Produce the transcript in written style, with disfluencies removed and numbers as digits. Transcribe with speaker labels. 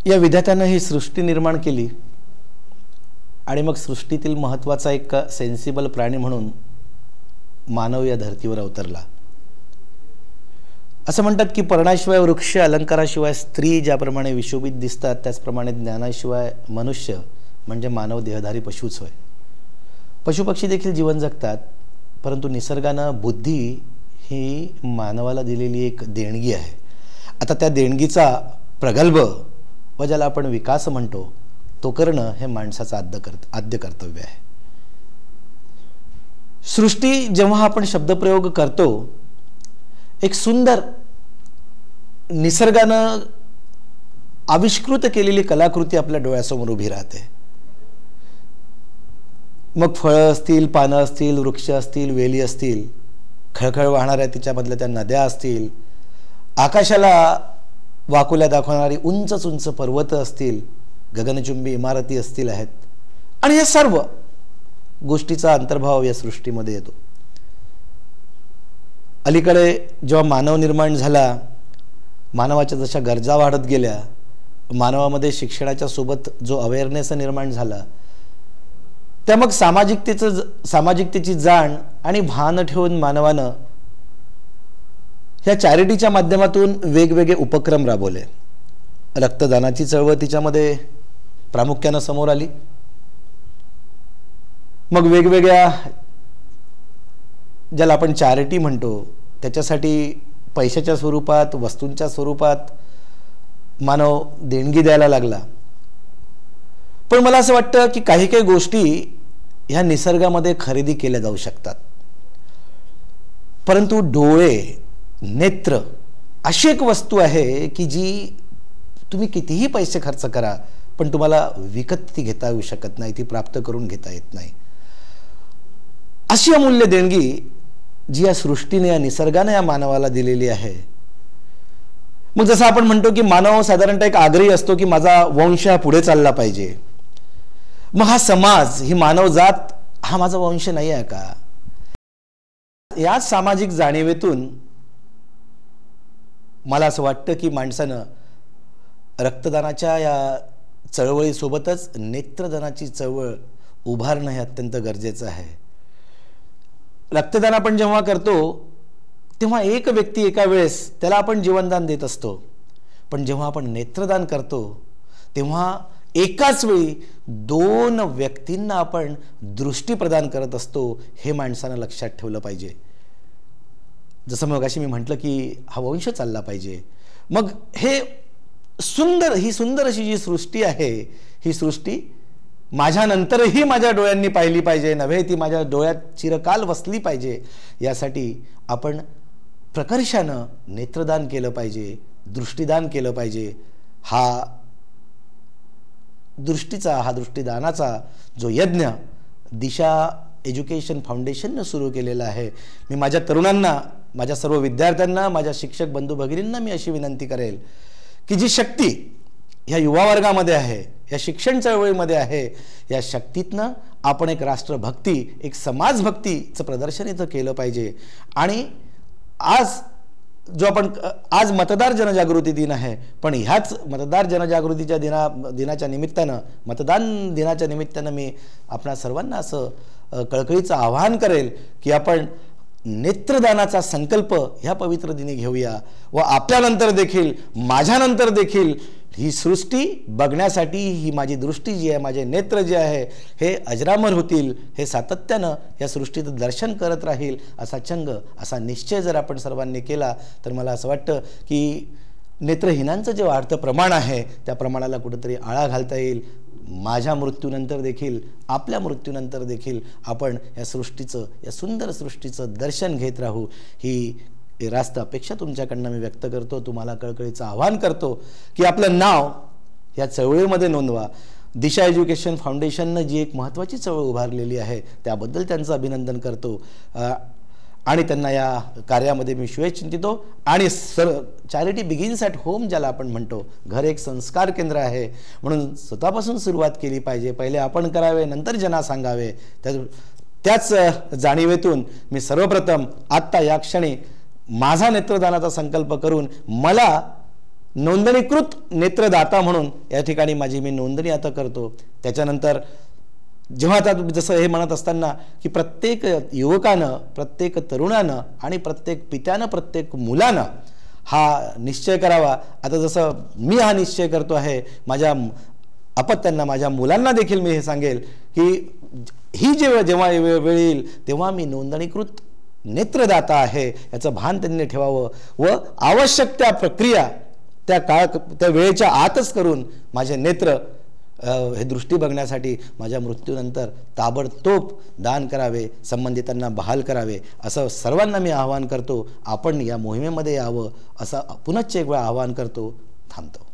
Speaker 1: या विधात्यानं ही सृष्टी निर्माण केली आणि मग सृष्टीतील महत्त्वाचा एक सेन्सिबल प्राणी म्हणून मानव या धर्तीवर अवतरला। असं म्हणतात की पर्णाशिवाय वृक्ष, अलंकाराशिवाय स्त्री ज्याप्रमाणे विशोभित दिसतात त्याचप्रमाणे ज्ञानाशिवाय मनुष्य म्हणजे मानव देहधारी पशुच होय। पशुपक्षी देखील जीवन जगतात, परंतु निसर्गानं बुद्धी ही मानवाला दिलेली एक देणगी आहे। आता त्या देणगीचा प्रगल्भ व ज्याला आपण विकास म्हणतो तो करणं हे माणसाचं आद्य कर्तव्य आहे। सृष्टी जेव्हा आपण शब्दप्रयोग करतो, एक सुंदर निसर्गानं आविष्कृत केलेली कलाकृती आपल्या डोळ्यासमोर उभी राहते। मग फळं असतील, पानं असतील, वृक्ष असतील, वेली असतील, खळखळ वाहणाऱ्या तिच्यामधल्या त्या नद्या असतील, आकाशाला वाकुल्या दाखवणारी उंच उंच पर्वत असतील, गगनचुंबी इमारती असतील आहेत, आणि हे सर्व गोष्टीचा अंतर्भाव या सृष्टीमध्ये येतो। अलीकडे जेव्हा मानव निर्माण झाला, मानवाच्या जशा गरजा वाढत गेल्या, मानवामध्ये शिक्षणाच्या सोबत जो अवेअरनेस निर्माण झाला, त्या मग सामाजिकतेची जाण आणि भान ठेवून मानवानं ह्या चॅरिटीच्या माध्यमातून वेगवेगळे उपक्रम राबवले। रक्तदानाची चळवळ तिच्यामध्ये प्रामुख्याने समोर आली। मग वेगवेगळ्या ज्याला आपण चॅरिटी म्हणतो त्याच्यासाठी पैशाच्या स्वरूपात, वस्तूंच्या स्वरूपात मानव देणगी द्यायला लागला। पण मला असं वाटतं की काही काही गोष्टी ह्या निसर्गामध्ये खरेदी केल्या जाऊ शकतात, परंतु डोळे, नेत्र अशी एक वस्तू आहे की जी तुम्ही कितीही पैसे खर्च करा पण तुम्हाला विकत ती घेता येऊ शकत नाही, ती प्राप्त करून घेता येत नाही। अशी अमूल्य देणगी जी या सृष्टीने, या निसर्गाने या मानवाला दिलेली आहे। मग जसं आपण म्हणतो की मानव साधारणतः एक आग्रही असतो की माझा वंश हा पुढे चालला पाहिजे, मग हा समाज, ही मानवजात हा माझा वंश नाही आहे का? या सामाजिक जाणीवेतून मला असं वाटतं की माणसानं रक्तदानाच्या या चळवळीसोबतच नेत्रदानाची चळवळ उभारणं हे अत्यंत गरजेचं आहे। रक्तदान आपण जेव्हा करतो तेव्हा एक व्यक्ती एका वेळेस त्याला आपण जीवनदान देत असतो, पण जेव्हा आपण नेत्रदान करतो तेव्हा एकाच वेळी 2 व्यक्तींना आपण दृष्टी प्रदान करत असतो, हे माणसानं लक्षात ठेवलं पाहिजे। जसं मगाशी मी म्हटलं की हा वंश चालला पाहिजे, मग ही सुंदर अशी जी सृष्टी आहे, ही सृष्टी माझ्यानंतरही माझ्या डोळ्यांनी पाहिली पाहिजे, नव्हे ती माझ्या डोळ्यात चिरकाल वसली पाहिजे। यासाठी आपण प्रकर्षानं नेत्रदान केलं पाहिजे, दृष्टीदान केलं पाहिजे। हा दृष्टीदानाचा जो यज्ञ दिशा एज्युकेशन फाउंडेशनने सुरू केलेला आहे, मी माझ्या तरुणांना, माझ्या सर्व विद्यार्थ्यांना, माझ्या शिक्षक बंधू भगिनींना मी अशी विनंती करेल की जी शक्ती ह्या युवा वर्गामध्ये आहे, या शिक्षण चळवळीमध्ये आहे, या शक्तीतनं आपण एक राष्ट्रभक्ती, एक समाजभक्तीचं प्रदर्शन इथं केलं पाहिजे। आणि आज मतदार जनजागृती दिन आहे, पण ह्याच मतदार जनजागृतीच्या दिनाच्या निमित्तानं, मतदान दिनाच्या निमित्तानं मी आपणा सर्वांना असं कळकळीचं आवाहन करेल की आपण नेत्रदानाचा संकल्प ह्या पवित्र दिनी घेऊया व आपल्यानंतर देखील, माझ्यानंतर देखील ही सृष्टी बघण्यासाठी ही माझी दृष्टी जी आहे, माझे नेत्र जे आहे हे अजरामर होतील, हे सातत्यानं या सृष्टीचं दर्शन करत राहील असा चंग, असा निश्चय जर आपण सर्वांनी केला तर मला असं वाटतं की नेत्रहीनांचं जे वाढतं प्रमाण आहे त्या प्रमाणाला कुठेतरी आळा घालता येईल। माझ्या मृत्यूनंतर देखील, आपल्या मृत्यूनंतर देखील आपण या सृष्टीचं, या सुंदर सृष्टीचं दर्शन घेत राहू, ही रास्त अपेक्षा तुमच्याकडनं मी व्यक्त करतो। तुम्हाला कळकळीचं आवाहन करतो की आपलं नाव या चळवळीमध्ये नोंदवा। दिशा एज्युकेशन फाउंडेशननं जी एक महत्त्वाची चळवळ उभारलेली आहे त्याबद्दल त्यांचं अभिनंदन करतो आणि त्यांना या कार्यामध्ये मी शुभेच्छा आणि चॅरिटी बिगिन्स ॲट होम ज्याला आपण म्हणतो, घर एक संस्कार केंद्र आहे म्हणून स्वतःपासून सुरुवात केली पाहिजे। पहिले आपण करावे, नंतर जना सांगावे। त्याच जाणीवेतून मी सर्वप्रथम आत्ता या क्षणी माझा नेत्रदानाचा संकल्प करून मला नोंदणीकृत नेत्रदाता म्हणून या ठिकाणी माझी मी नोंदणी आता करतो. त्याच्यानंतर जेव्हा आता जसं हे म्हणत असताना की प्रत्येक युवकानं, प्रत्येक तरुणानं आणि प्रत्येक पित्यानं, प्रत्येक मुलानं हा निश्चय करावा. आता जसं मी हा निश्चय करतो आहे, माझ्या अपत्यांना, माझ्या मुलांना देखील मी हे सांगेल की ही जेव्हा वेळ येईल तेव्हा मी नोंदणीकृत नेत्रदाता आहे याचं भान त्यांनी ठेवावं व आवश्यक त्या प्रक्रिया त्या वेळेच्या आतच करून माझे नेत्र हे दृष्टी बघण्यासाठी माझ्या मृत्यूनंतर ताबडतोब दान करावे, संबंधितांना बहाल करावे, असं सर्वांना मी आवाहन करतो. आपण या मोहिमेमध्ये यावं असं पुनश्च एक वेळा आवाहन करतो. थांबतो.